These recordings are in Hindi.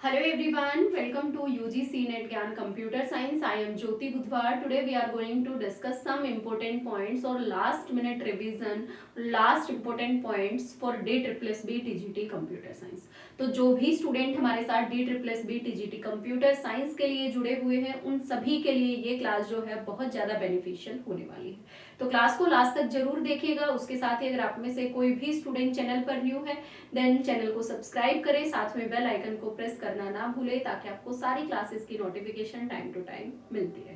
Hello everyone, welcome to UGC Net Gyan Computer Science. I am Jyoti Budhwar. Today we are going to discuss some important points or last minute revision, last important points for DSSB TGT Computer Science. तो जो भी स्टूडेंट हमारे साथ DSSB TGT Computer Science के लिए जुड़े हुए हैं उन सभी के लिए ये क्लास जो है बहुत ज़्यादा बेनिफिशियल होने वाली है। तो क्लास को लास्ट तक जरूर देखिएगा। उसके साथ ही अगर आप में से कोई भी स्टूडेंट चैनल पर न्यू है देन चैनल को सब्सक्राइब करें, साथ में बेल आइकन को प्रेस करना ना भूलें ताकि आपको सारी क्लासेस की नोटिफिकेशन टाइम टू टाइम मिलती रहे।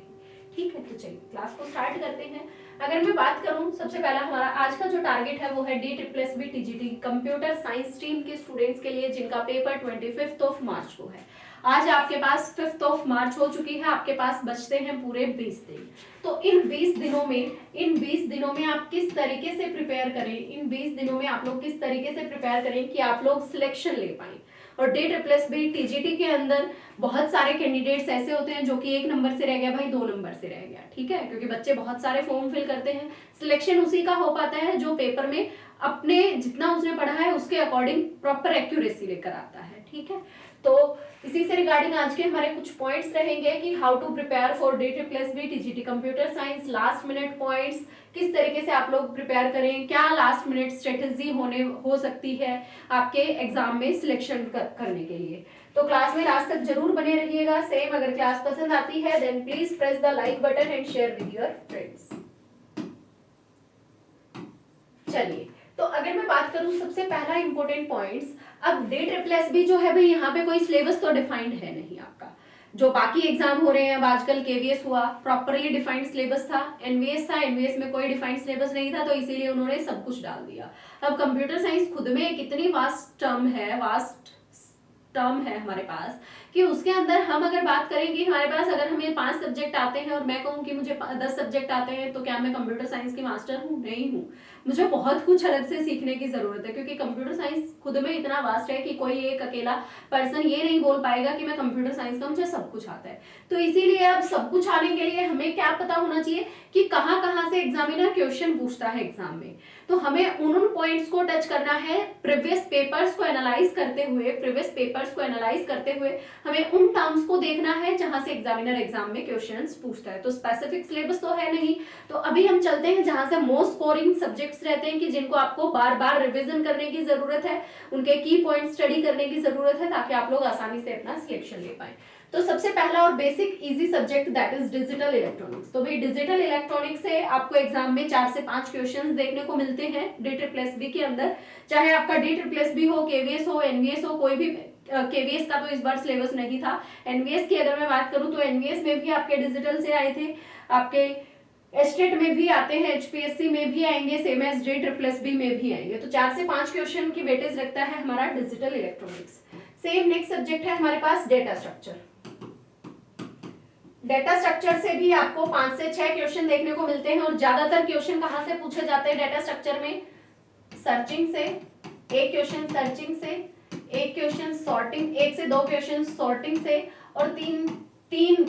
ठीक है, तो चलिए क्लास को स्टार्ट करते हैं। अगर मैं बात करूं, सबसे पहला हमारा आज का जो टारगेट है वो है DSSB TGT computer science stream के स्टूडेंट्स के लिए जिनका पेपर 25 मार्च को है। आज आपके पास 5 मार्च हो चुकी है, आपके पास बचते हैं पूरे 20 दिन। तो इन 20 दिनों में आप किस तरीके से प्रिपेयर करें, इन 20 दिनों में आप लोग किस तरीके से प्रिपेयर करें कि आप लोग सिलेक्शन ले पाएं। और DSSB TGT के अंदर बहुत सारे कैंडिडेट्स ऐसे होते हैं जो कि 1 नंबर से रह गया भाई, 2 नंबर से रह गया। ठीक है, क्योंकि बच्चे बहुत सारे फॉर्म फिल करते हैं, सिलेक्शन उसी का हो पाता है जो पेपर में अपने जितना उसने पढ़ा है उसके अकॉर्डिंग प्रॉपर एक्यूरेसी लेकर आता है। ठीक है, तो इसी से रिगार्डिंग आज के हमारे कुछ पॉइंट्स रहेंगे कि how to prepare for DSSB TGT computer science, last minute points, किस तरीके से आप लोग प्रिपेयर करें, क्या लास्ट मिनट स्ट्रेटेजी हो सकती है आपके एग्जाम में सिलेक्शन करने के लिए। तो क्लास में लास्ट तक जरूर बने रहिएगा। सेम अगर क्लास पसंद आती है then please press the like button and share with your friends. चलिए, तो अगर मैं बात करूं सबसे पहला इंपॉर्टेंट पॉइंट्स, अब DSSB जो है भाई यहाँ पे कोई सिलेबस तो डिफाइंड है नहीं आपका। जो बाकी एग्जाम हो रहे हैं, अब आजकल KVS हुआ, प्रॉपरली डिफाइंड सिलेबस था, एनवीएस था, एनवीएस में कोई डिफाइंड सिलेबस नहीं था, तो इसीलिए उन्होंने सब कुछ डाल दिया। अब कंप्यूटर साइंस खुद में कितनी वास्ट टर्म है हमारे पास कि उसके अंदर हम अगर बात करें कि हमारे पास अगर हमें 5 सब्जेक्ट आते हैं और मैं कहूँ कि मुझे 10 सब्जेक्ट आते हैं, तो क्या मैं कंप्यूटर साइंस की मास्टर हूँ? नहीं हूँ। मुझे बहुत कुछ अलग से सीखने की जरूरत है, क्योंकि कंप्यूटर साइंस खुद में इतना वास्ट है कि कोई एक अकेला पर्सन ये नहीं बोल पाएगा कि मैं कंप्यूटर साइंस का मुझे सब कुछ आता है। तो इसीलिए अब सब कुछ आने के लिए हमें क्या पता होना चाहिए कि कहाँ कहाँ से एग्जामिनर क्वेश्चन पूछता है एग्जाम में। तो हमें उन पॉइंट्स को टच करना है। प्रीवियस पेपर्स को एनालाइज करते हुए हमें उन टर्म्स को देखना है जहां से एग्जामिनर एग्जाम में क्वेश्चंस पूछता है। तो स्पेसिफिक सिलेबस तो है नहीं, तो अभी हम चलते हैं जहां से मोस्ट स्कोरिंग सब्जेक्ट्स रहते हैं कि जिनको आपको बार बार रिवीजन करने की जरूरत है, उनके की पॉइंट स्टडी करने की जरूरत है ताकि आप लोग आसानी से अपना सिलेक्शन ले पाए। तो सबसे पहला और basic easy subject that is digital electronics. तो भाई डिजिटल इलेक्ट्रॉनिक्स से आपको एग्जाम में 4 से 5 क्वेश्चंस देखने को मिलते हैं DSSB के अंदर, चाहे आपका DSSB हो, KVS हो, NVS हो, कोई भी। KVS का तो इस बार सिलेबस नहीं था। NVS की अगर मैं बात करूं तो NVS में भी आपके डिजिटल से आए थे, आपके एस्टेट में भी आते हैं, HPSC में भी आएंगे, सेम एज DSSB में भी आएंगे। तो 4 से 5 क्वेश्चन की वेटेज रखता है हमारा digital electronics. Same next subject है हमारे पास डेटा स्ट्रक्चर। डेटा स्ट्रक्चर से भी आपको 5 से 6 क्वेश्चन देखने को मिलते हैं। और ज्यादातर क्वेश्चन कहां से पूछे जाते हैं डेटा स्ट्रक्चर में? सर्चिंग से, एक क्वेश्चन सर्चिंग से, एक क्वेश्चन सॉर्टिंग, 1 से 2 क्वेश्चन सॉर्टिंग से, और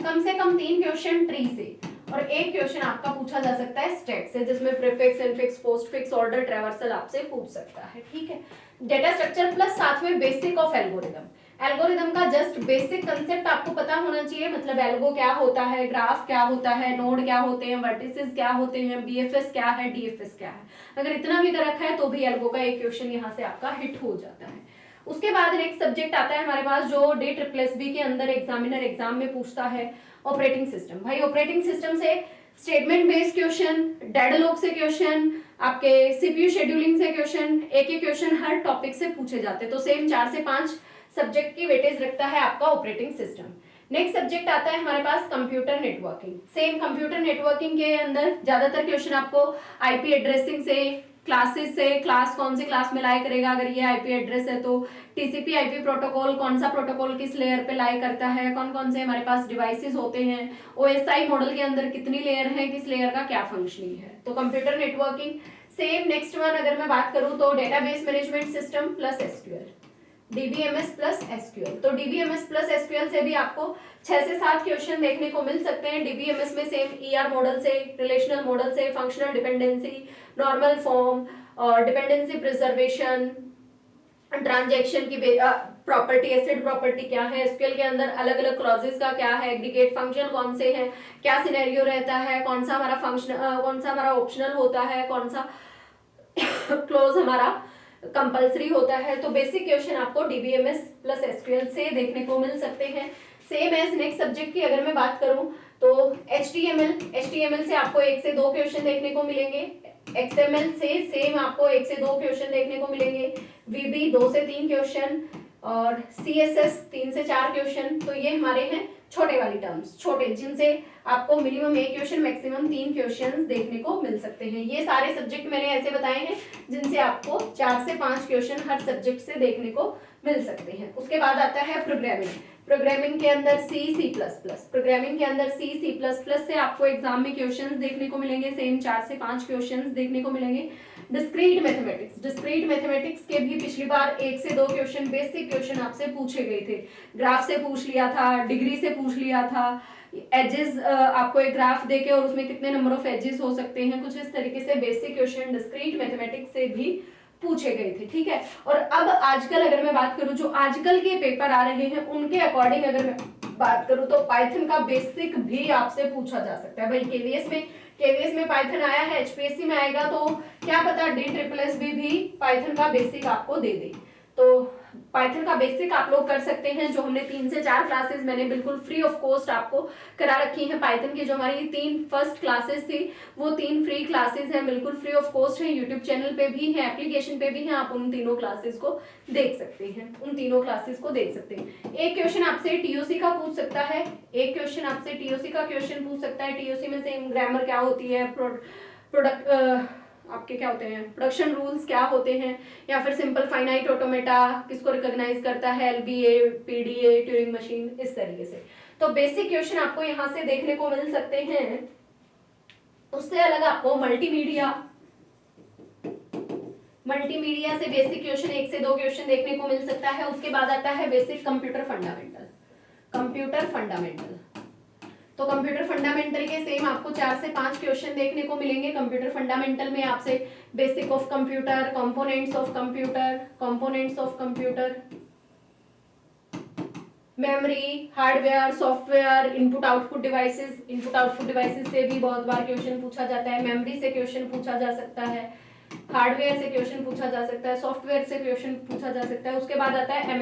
कम से कम 3 क्वेश्चन ट्री से, और एक क्वेश्चन आपका पूछा जा सकता है स्टैक से, जिसमें prefix, infix, postfix, order, traversal आपसे पूछ सकता है। ठीक है, डेटा स्ट्रक्चर प्लस साथ में बेसिक ऑफ एल्गोरिदम। एल्गोरिदम का जस्ट बेसिक कंसेप्ट आपको पता होना चाहिए, मतलब एल्गो क्या होता है, ग्राफ क्या होता है, नोड क्या होते हैं, वर्टिसेस क्या होते हैं, BFS क्या है, DFS क्या है। अगर इतना भी कर रखा है तो भी एल्गो का एक क्वेश्चन यहाँ से आपका हिट हो जाता है। उसके बाद नेक्स्ट सब्जेक्ट आता है हमारे पास जो DSSB के अंदर एग्जामिनर एग्जाम में पूछता है, ऑपरेटिंग सिस्टम। भाई ऑपरेटिंग सिस्टम से स्टेटमेंट बेस्ड क्वेश्चन, डेडलॉक से क्वेश्चन, आपके CPU शेड्यूलिंग से क्वेश्चन, एक क्वेश्चन हर टॉपिक से पूछे जाते हैं। तो सेम 4 से 5 सब्जेक्ट की वेटेज रखता है आपका ऑपरेटिंग सिस्टम। नेक्स्ट सब्जेक्ट आता है हमारे पास computer networking. Same computer networking के अंदर ज्यादातर क्वेश्चन आपको IP एड्रेसिंग से, क्लासेस से, क्लास कौन सी क्लास में लाई करेगा, अगर ये IP एड्रेस है तो TCP IP प्रोटोकॉल, कौन सा प्रोटोकॉल किस लेयर पे लाई करता है, कौन कौन से हमारे पास डिवाइसेस होते हैं, OSI मॉडल के अंदर कितनी लेयर है, किस लेयर का क्या फंक्शनिंग है। तो computer networking. Same next one अगर मैं बात करूं तो database management system plus SQL, DBMS plus SQL। तो DBMS प्लस SQL से भी आपको 6 से 7 क्वेश्चन देखने को मिल सकते हैं। DBMS में सेम ER मॉडल से, रिलेशनल मॉडल से, फंक्शनल डिपेंडेंसी, नॉर्मल फॉर्म, और डिपेंडेंसी प्रिजर्वेशन, ट्रांजैक्शन की प्रॉपर्टी, एसिड प्रॉपर्टी क्या है, एसक्यूएल के अंदर अलग अलग क्लॉजेस का क्या है, एग्रीगेट फंक्शन कौन से हैं, क्या सिनेरियो रहता है, कौन सा हमारा फंक्शन, कौन सा हमारा ऑप्शनल होता है, कौन सा क्लोज हमारा कंपलसरी होता है। तो बेसिक क्वेश्चन आपको डीबीएमएस प्लस एसक्यूएल से देखने को मिल सकते हैं। सेम एज नेक्स्ट सब्जेक्ट की अगर मैं बात करूं तो एचटीएमएल से आपको 1 से 2 क्वेश्चन देखने को मिलेंगे, एक्सएमएल से सेम आपको 1 से 2 क्वेश्चन देखने को मिलेंगे, वीबी 2 से 3 क्वेश्चन और सीएसएस 3 से 4 क्वेश्चन। तो ये हमारे हैं छोटे वाली टर्म्स, छोटे जिनसे आपको मिनिमम 1 क्वेश्चन मैक्सिमम 3 क्वेश्चंस देखने को मिल सकते हैं। ये सारे सब्जेक्ट मैंने ऐसे बताए हैं जिनसे आपको 4 से 5 क्वेश्चन हर सब्जेक्ट से देखने को मिल सकते हैं। उसके बाद आता है प्रोग्रामिंग के अंदर सी प्लस प्लस, प्रोग्रामिंग के अंदर सी प्लस प्लस से आपको एग्जाम में क्वेश्चंस देखने को मिलेंगे, सेम 4 से 5 क्वेश्चंस देखने को मिलेंगे। डिस्क्रीट मैथमेटिक्स के भी पिछली बार 1 से 2 क्वेश्चन बेसिक क्वेश्चन आपसे पूछे गए थे, ग्राफ से पूछ लिया था, डिग्री से पूछ लिया था, एजेस आपको एक ग्राफ देके और उसमें कितने नंबर ऑफ एजेस हो सकते हैं, कुछ इस तरीके से बेसिक क्वेश्चन डिस्क्रीट मैथमेटिक्स से भी पूछे गए थे, ठीक है। और अब आजकल अगर मैं बात करूं, जो आजकल के पेपर आ रहे हैं उनके अकॉर्डिंग अगर मैं बात करूं तो पाइथन का बेसिक भी आपसे पूछा जा सकता है। भाई केवीएस में पाइथन आया है, एचपीएससी में आएगा तो क्या पता DSSS भी पाइथन का बेसिक आपको दे दे। तो पाइथन का बेसिक आप लोग कर सकते हैं, जो हमने 3 से 4 क्लासेस मैंने बिल्कुल फ्री ऑफ कॉस्ट आपको करा रखी हैं। पाइथन की जो हमारी 3 फर्स्ट क्लासेस थी वो 3 फ्री क्लासेस हैं, बिल्कुल फ्री ऑफ कॉस्ट है, यूट्यूब चैनल पे भी है, एप्लीकेशन पे भी है, आप उन तीनों क्लासेस को देख सकते हैं, एक क्वेश्चन आपसे टीओसी का पूछ सकता है, टीओसी में से ग्रामर क्या होती है, प्रोडक्ट आपके क्या होते हैं, प्रोडक्शन रूल्स क्या होते हैं, या फिर सिंपल फाइनाइट ऑटोमेटा किसको रिकॉग्नाइज करता है, एलबीए, पीडीए, ट्यूरिंग मशीन, इस तरीके से। तो बेसिक क्वेश्चन आपको यहाँ से देखने को मिल सकते हैं। उससे अलग आपको मल्टीमीडिया से बेसिक क्वेश्चन 1 से 2 क्वेश्चन देखने को मिल सकता है। उसके बाद आता है बेसिक कंप्यूटर फंडामेंटल। तो कंप्यूटर फंडामेंटल के सेम आपको 4 से 5 क्वेश्चन देखने को मिलेंगे। कंप्यूटर फंडामेंटल में आपसे basic of computer, components of computer, memory, hardware, software, input output devices से भी बहुत बार क्वेश्चन पूछा जाता है। मेमोरी से क्वेश्चन पूछा जा सकता है, हार्डवेयर से क्वेश्चन पूछा जा सकता है, सॉफ्टवेयर से क्वेश्चन पूछा जा सकता है। उसके बाद आता है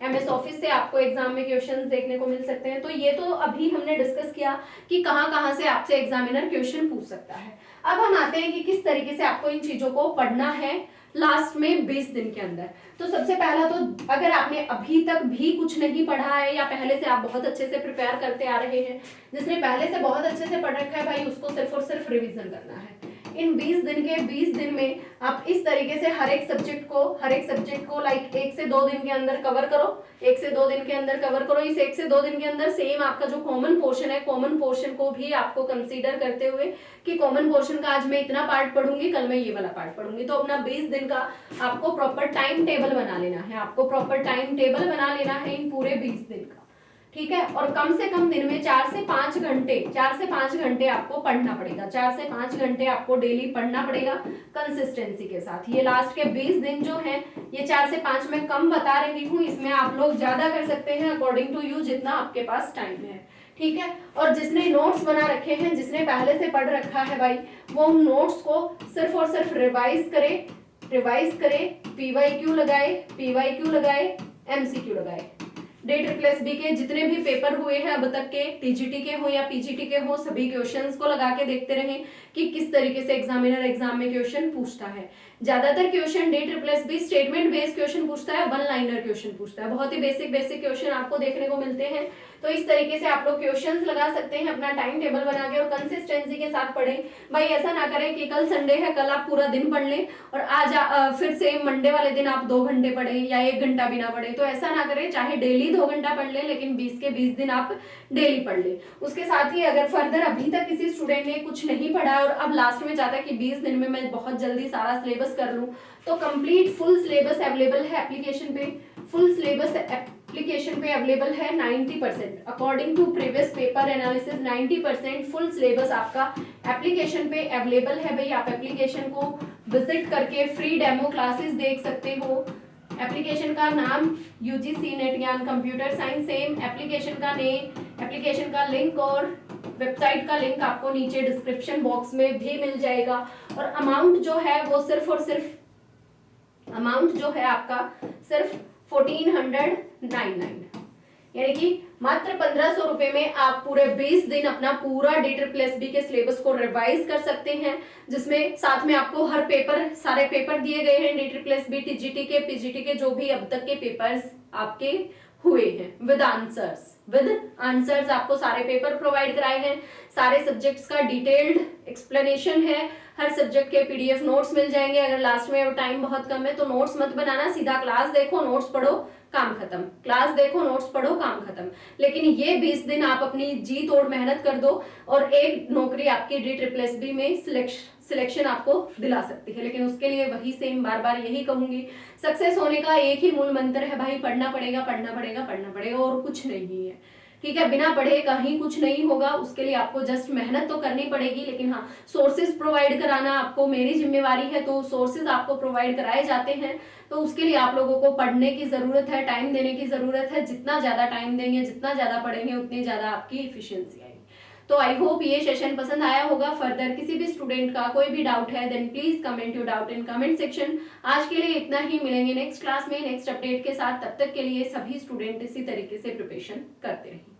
एमएस ऑफिस से आपको एग्जाम में क्वेश्चंस देखने को मिल सकते हैं। तो ये तो अभी हमने डिस्कस किया कि कहाँ से आपसे एग्जामिनर क्वेश्चन पूछ सकता है। अब हम आते हैं कि किस तरीके से आपको इन चीजों को पढ़ना है लास्ट में 20 दिन के अंदर। तो सबसे पहला तो अगर आपने अभी तक भी कुछ नहीं पढ़ा है या पहले से आप बहुत अच्छे से प्रिपेयर करते आ रहे हैं, जिसने पहले से बहुत अच्छे से पढ़ रखा है भाई, उसको सिर्फ और सिर्फ रिवीजन करना है। इन 20 दिन में आप इस तरीके से हर एक सब्जेक्ट को लाइक 1 से 2 दिन के अंदर कवर करो। इस 1 से 2 दिन के अंदर सेम आपका जो कॉमन पोर्शन है, कॉमन पोर्शन को भी आपको कंसीडर करते हुए कि कॉमन पोर्शन का आज मैं इतना पार्ट पढ़ूंगी, कल मैं ये वाला पार्ट पढ़ूंगी। तो अपना 20 दिन का आपको प्रॉपर टाइम टेबल बना लेना है, इन पूरे 20 दिन का, ठीक है। और कम से कम दिन में 4 से 5 घंटे आपको पढ़ना पड़ेगा, 4 से 5 घंटे आपको डेली पढ़ना पड़ेगा कंसिस्टेंसी के साथ। ये लास्ट के 20 दिन जो हैं, ये 4 से 5 में कम बता रही हूँ, इसमें आप लोग ज्यादा कर सकते हैं अकॉर्डिंग टू यू, जितना आपके पास टाइम है, ठीक है। और जिसने नोट्स बना रखे हैं, जिसने पहले से पढ़ रखा है भाई, वो उन नोट्स को सिर्फ और सिर्फ रिवाइज करे, पीवाईक्यू लगाए, एमसीक्यू लगाए। DSSS के जितने भी पेपर हुए हैं अब तक के, टीजीटी के हो या पीजीटी के हो, सभी क्वेश्चंस को लगा के देखते रहें कि किस तरीके से एग्जामिनर एग्जाम में क्वेश्चन पूछता है। ज्यादातर question DSSS statement based question पूछता है, 1 लाइनर क्वेश्चन पूछता है, बहुत ही बेसिक क्वेश्चन आपको देखने को मिलते हैं। तो इस तरीके से आप लोग क्वेश्चंस लगा सकते हैं, अपना टाइम टेबल बना के और कंसिस्टेंसी के साथ पढ़ें। भाई ऐसा ना करें कि कल संडे है, कल आप पूरा दिन पढ़ लें और आज फिर से मंडे वाले दिन आप 2 घंटे पढ़ें या 1 घंटा भी ना पढ़ें। तो ऐसा ना करें, चाहे डेली 2 घंटा पढ़ लें, लेकिन 20 के 20 दिन आप डेली पढ़ लें। उसके साथ ही अगर फर्दर अभी तक किसी स्टूडेंट ने कुछ नहीं पढ़ा और अब लास्ट में चाहता है कि 20 दिन में मैं बहुत जल्दी सारा सिलेबस कर लूं, तो कंप्लीट फुल सिलेबस अवेलेबल है एप्लीकेशन पे, अवेलेबल है 90%। According to previous paper analysis 90% full syllabus आपका एप्लीकेशन पे अवेलेबल है। भाई आप एप्लीकेशन को विजिट करके फ्री डेमो क्लासेस देख सकते हो, एप्लीकेशन का नाम यूजीसी नेट ज्ञान कंप्यूटर साइंस, सेम एप्लीकेशन का नेम, एप्लीकेशन का लिंक और वेबसाइट का लिंक आपको नीचे डिस्क्रिप्शन बॉक्स में भी मिल जाएगा। और अमाउंट जो है वो सिर्फ और सिर्फ अमाउंट जो है आपका सिर्फ 1499, यानी कि मात्र 1500 रुपए में आप पूरे 20 दिन अपना पूरा DSSB के सिलेबस को रिवाइज कर सकते हैं, जिसमें साथ में आपको हर पेपर, सारे पेपर दिए गए हैं DSSB, TGT के, PGT के, जो भी अब तक के पेपर्स आपके हुए हैं विद आंसर्स आपको सारे पेपर प्रोवाइड कराए हैं। सारे सब्जेक्ट्स का डिटेल्ड एक्सप्लेनेशन है, हर सब्जेक्ट के PDF नोट्स मिल जाएंगे। अगर लास्ट में टाइम बहुत कम है तो नोट्स मत बनाना, सीधा क्लास देखो, नोट्स पढ़ो, काम खत्म। क्लास देखो, नोट्स पढ़ो, काम खत्म। लेकिन ये 20 दिन आप अपनी जी तोड़ मेहनत कर दो और एक नौकरी आपकी DSSB में सिलेक्शन आपको दिला सकती है। लेकिन उसके लिए वही सेम बार बार यही कहूंगी, सक्सेस होने का एक ही मूल मंत्र है भाई, पढ़ना पड़ेगा, पढ़ना पड़ेगा, पढ़ना पड़ेगा, और कुछ नहीं है। ठीक है, बिना पढ़े कहीं कुछ नहीं होगा। उसके लिए आपको जस्ट मेहनत तो करनी पड़ेगी, लेकिन हाँ, सोर्सेज प्रोवाइड कराना आपको मेरी जिम्मेवारी है, तो सोर्सेज आपको प्रोवाइड कराए जाते हैं। तो उसके लिए आप लोगों को पढ़ने की जरूरत है, टाइम देने की जरूरत है। जितना ज्यादा टाइम देंगे, जितना ज्यादा पढ़ेंगे, उतनी ज्यादा आपकी इफिशियंसी आएगी। तो आई होप ये सेशन पसंद आया होगा। फर्दर किसी भी स्टूडेंट का कोई भी डाउट है then please comment your doubt in comment section. आज के लिए इतना ही, मिलेंगे नेक्स्ट क्लास में नेक्स्ट अपडेट के साथ। तब तक के लिए सभी स्टूडेंट इसी तरीके से प्रिपरेशन करते रहें।